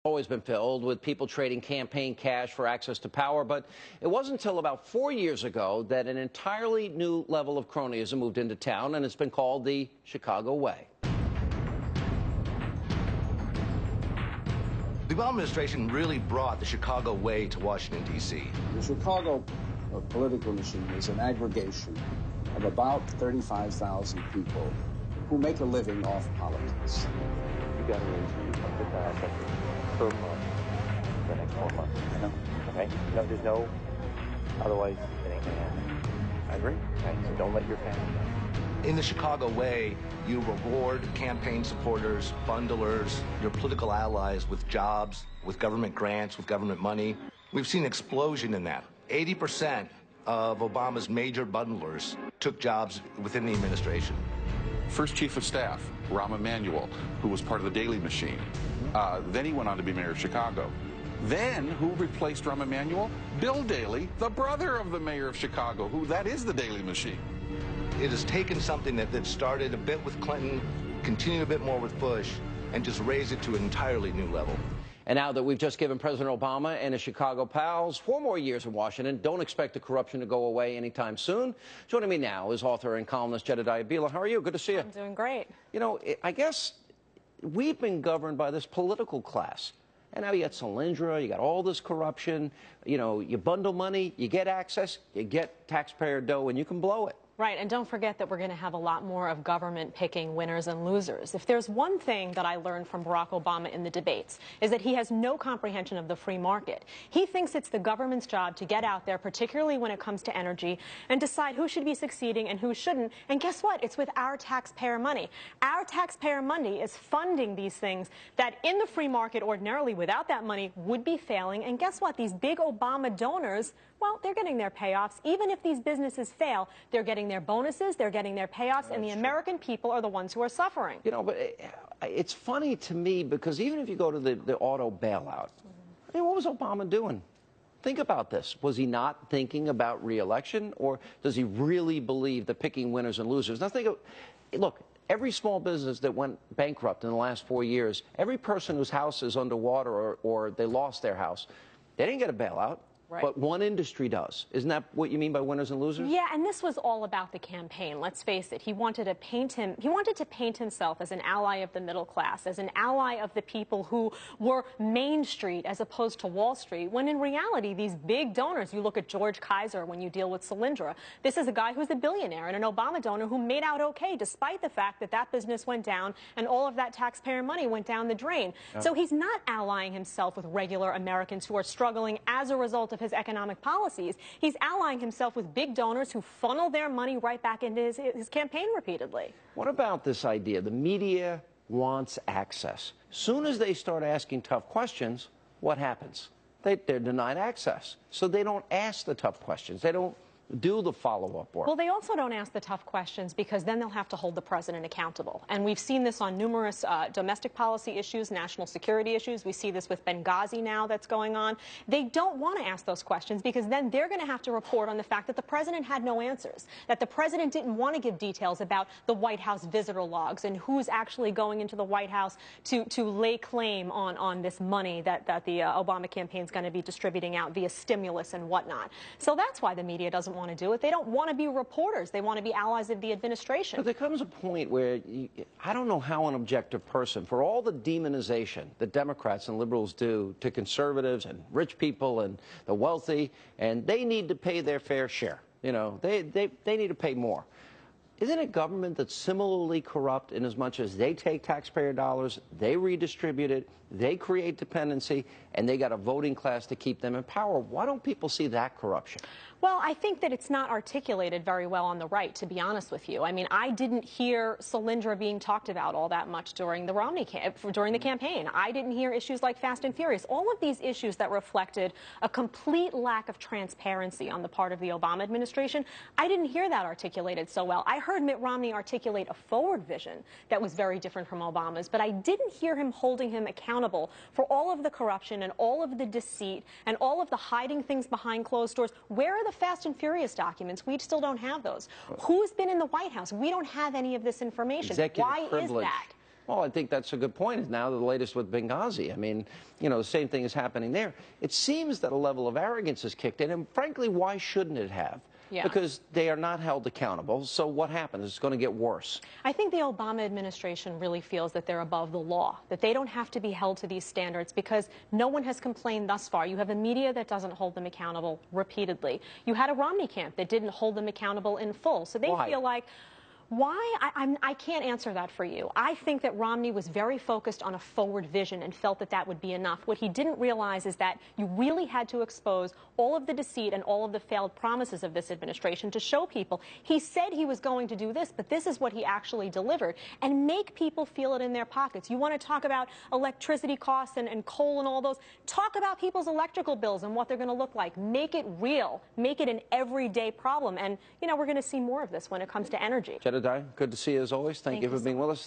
Always been filled with people trading campaign cash for access to power, but it wasn't until about 4 years ago that an entirely new level of cronyism moved into town, and it's been called the Chicago Way. The Obama administration really brought the Chicago Way to Washington, D.C. The Chicago political machine is an aggregation of about 35,000 people who make a living off politics. You got to raise $200,000 per month for the next 4 months. I know. Okay? No, there's no, otherwise it ain't gonna happen. I agree. Okay? So don't let your family down. In the Chicago Way, you reward campaign supporters, bundlers, your political allies with jobs, with government grants, with government money. We've seen an explosion in that. 80% of Obama's major bundlers took jobs within the administration. First Chief of Staff, Rahm Emanuel, who was part of the Daley Machine. Then he went on to be mayor of Chicago. Then, who replaced Rahm Emanuel? Bill Daley, the brother of the mayor of Chicago, that is the Daley Machine. It has taken something that started a bit with Clinton, continued a bit more with Bush, and just raised it to an entirely new level. And now that we've just given President Obama and his Chicago pals 4 more years in Washington, don't expect the corruption to go away anytime soon. Joining me now is author and columnist Jedediah Bila. How are you? Good to see you. I'm doing great. You know, I guess we've been governed by this political class. And now you got Solyndra, you got all this corruption. You know, you bundle money, you get access, you get taxpayer dough, and you can blow it. Right, and don't forget that we're going to have a lot more of government picking winners and losers. If there's one thing that I learned from Barack Obama in the debates, is that he has no comprehension of the free market. He thinks it's the government's job to get out there, particularly when it comes to energy, and decide who should be succeeding and who shouldn't. And guess what? It's with our taxpayer money. Our taxpayer money is funding these things that in the free market ordinarily without that money would be failing. And guess what? These big Obama donors, well, they're getting their payoffs. Even if these businesses fail, they're getting their bonuses, they're getting their payoffs, and the American people are the ones who are suffering. You know, but it's funny to me because even if you go to the auto bailout, I mean, what was Obama doing? Think about this. Was he not thinking about re-election, or does he really believe that picking winners and losers? Now think of, look, every small business that went bankrupt in the last 4 years, every person whose house is underwater or they lost their house, they didn't get a bailout. Right. But one industry does. Isn't that what you mean by winners and losers? Yeah, and this was all about the campaign. Let's face it. He wanted to paint himself as an ally of the middle class, as an ally of the people who were Main Street as opposed to Wall Street, when in reality, these big donors, you look at George Kaiser when you deal with Solyndra, this is a guy who's a billionaire and an Obama donor who made out okay despite the fact that that business went down and all of that taxpayer money went down the drain. Oh. So he's not allying himself with regular Americans who are struggling as a result of his economic policies. He's allying himself with big donors who funnel their money right back into his campaign repeatedly. What about this idea? The media wants access. Soon as they start asking tough questions, what happens? They're denied access. So they don't ask the tough questions. They don't do the follow-up work. Well, they also don't ask the tough questions because then they'll have to hold the president accountable. And we've seen this on numerous domestic policy issues, national security issues. We see this with Benghazi now that's going on. They don't want to ask those questions because then they're going to have to report on the fact that the president had no answers, that the president didn't want to give details about the White House visitor logs and who's actually going into the White House to lay claim on this money that the Obama campaign is going to be distributing out via stimulus and whatnot. So that's why the media doesn't want to do it. They don't want to be reporters. They want to be allies of the administration. But there comes a point where I don't know how an objective person, for all the demonization that Democrats and liberals do to conservatives and rich people and the wealthy, and they need to pay their fair share. You know, they need to pay more. Isn't it government that's similarly corrupt in as much as they take taxpayer dollars, they redistribute it, they create dependency, and they got a voting class to keep them in power? Why don't people see that corruption? Well, I think that it's not articulated very well on the right, to be honest with you. I mean, I didn't hear Solyndra being talked about all that much during the during the campaign. I didn't hear issues like Fast and Furious. All of these issues that reflected a complete lack of transparency on the part of the Obama administration, I didn't hear that articulated so well. I heard Mitt Romney articulate a forward vision that was very different from Obama's, but I didn't hear him holding him accountable for all of the corruption and all of the deceit and all of the hiding things behind closed doors. Where are the Fast and Furious documents? We still don't have those. Who's been in the White House? We don't have any of this information. Executive Why privilege. is that? Well, I think that's a good point. Now the latest with Benghazi. I mean, you know, the same thing is happening there. It seems that a level of arrogance has kicked in, and frankly, why shouldn't it have? Yeah. Because they are not held accountable. So what happens? It's going to get worse. I think the Obama administration really feels that they're above the law, that they don't have to be held to these standards because no one has complained thus far. You have a media that doesn't hold them accountable repeatedly. You had a Romney camp that didn't hold them accountable in full. So they feel like, why? I can't answer that for you. I think that Romney was very focused on a forward vision and felt that that would be enough. What he didn't realize is that you really had to expose all of the deceit and all of the failed promises of this administration to show people he said he was going to do this, but this is what he actually delivered, and make people feel it in their pockets. You want to talk about electricity costs and coal and all those? Talk about people's electrical bills and what they're going to look like. Make it real. Make it an everyday problem. And, you know, we're going to see more of this when it comes to energy. Jedediah, good to see you as always. Thank you for being with us.